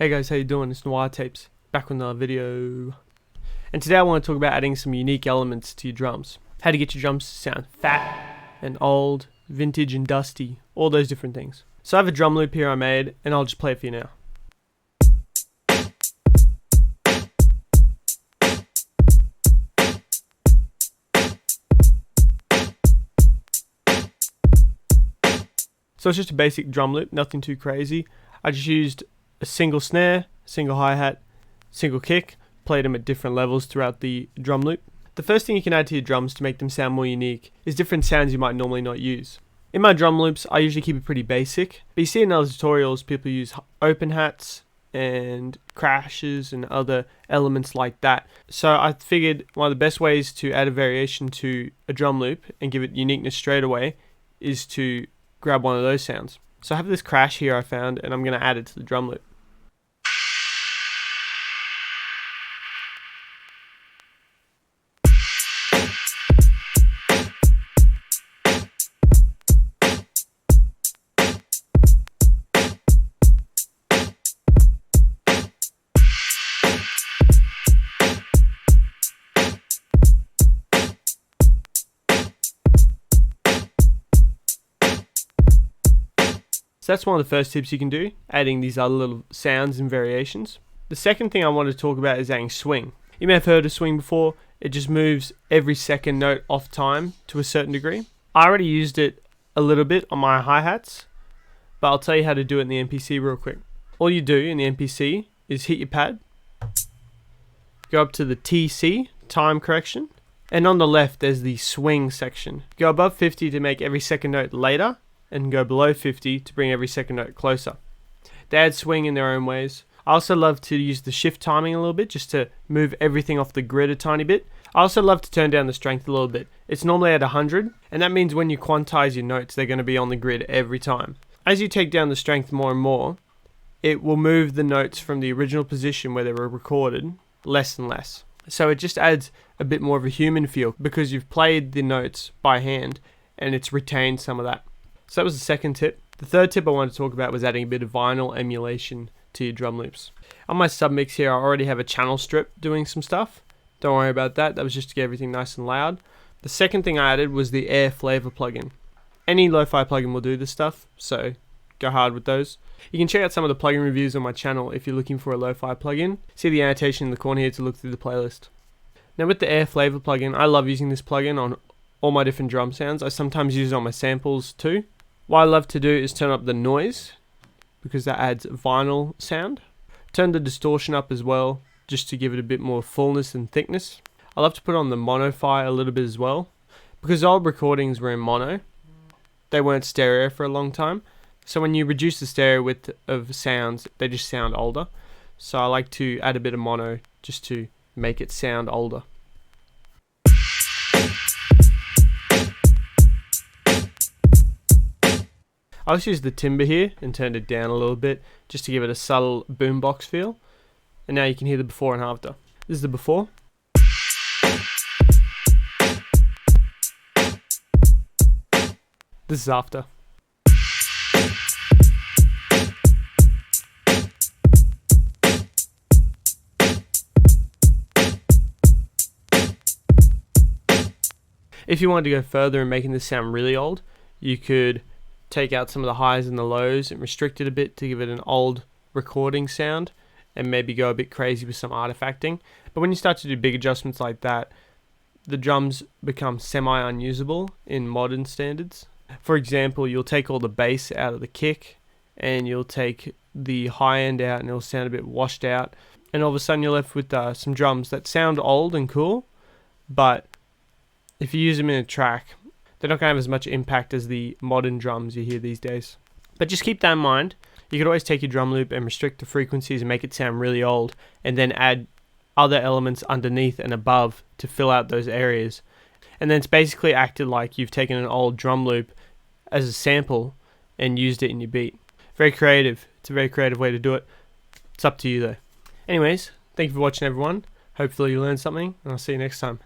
Hey guys, how you doing? It's Noir Tapes, back with another video. And today I want to talk about adding some unique elements to your drums. How to get your drums to sound fat and old, vintage and dusty, all those different things. So I have a drum loop here I made, and I'll just play it for you now. So it's just a basic drum loop, nothing too crazy. I just used a single snare, single hi-hat, single kick, played them at different levels throughout the drum loop. The first thing you can add to your drums to make them sound more unique is different sounds you might normally not use. In my drum loops, I usually keep it pretty basic, but you see in other tutorials people use open hats and crashes and other elements like that. So I figured one of the best ways to add a variation to a drum loop and give it uniqueness straight away is to grab one of those sounds. So I have this crash here I found, and I'm going to add it to the drum loop. So that's one of the first tips you can do, adding these other little sounds and variations. The second thing I want to talk about is adding swing. You may have heard of swing before. It just moves every second note off time to a certain degree. I already used it a little bit on my hi-hats, but I'll tell you how to do it in the MPC real quick. All you do in the MPC is hit your pad, go up to the TC, time correction, and on the left there's the swing section. Go above 50 to make every second note later, and go below 50 to bring every second note closer. They add swing in their own ways. I also love to use the shift timing a little bit just to move everything off the grid a tiny bit. I also love to turn down the strength a little bit. It's normally at 100, and that means when you quantize your notes, they're going to be on the grid every time. As you take down the strength more and more, it will move the notes from the original position where they were recorded less and less. So it just adds a bit more of a human feel because you've played the notes by hand and it's retained some of that. So that was the second tip. The third tip I wanted to talk about was adding a bit of vinyl emulation to your drum loops. On my submix here, I already have a channel strip doing some stuff. Don't worry about that. That was just to get everything nice and loud. The second thing I added was the Air Flavor plugin. Any lo-fi plugin will do this stuff, so go hard with those. You can check out some of the plugin reviews on my channel if you're looking for a lo-fi plugin. See the annotation in the corner here to look through the playlist. Now with the Air Flavor plugin, I love using this plugin on all my different drum sounds. I sometimes use it on my samples too. What I love to do is turn up the noise because that adds vinyl sound. Turn the distortion up as well just to give it a bit more fullness and thickness. I love to put on the mono fi a little bit as well because old recordings were in mono. They weren't stereo for a long time. So when you reduce the stereo width of sounds, they just sound older. So I like to add a bit of mono just to make it sound older. I also used the timbre here and turned it down a little bit just to give it a subtle boombox feel. And now you can hear the before and after. This is the before. This is after. If you wanted to go further and making this sound really old, you could take out some of the highs and the lows and restrict it a bit to give it an old recording sound and maybe go a bit crazy with some artifacting. But when you start to do big adjustments like that, the drums become semi-unusable in modern standards. For example, you'll take all the bass out of the kick and you'll take the high end out and it'll sound a bit washed out, and all of a sudden you're left with some drums that sound old and cool, but if you use them in a track, they're not going to have as much impact as the modern drums you hear these days. But just keep that in mind. You could always take your drum loop and restrict the frequencies and make it sound really old, and then add other elements underneath and above to fill out those areas. And then it's basically acted like you've taken an old drum loop as a sample and used it in your beat. Very creative. It's a very creative way to do it. It's up to you though. Anyways, thank you for watching everyone. Hopefully you learned something, and I'll see you next time.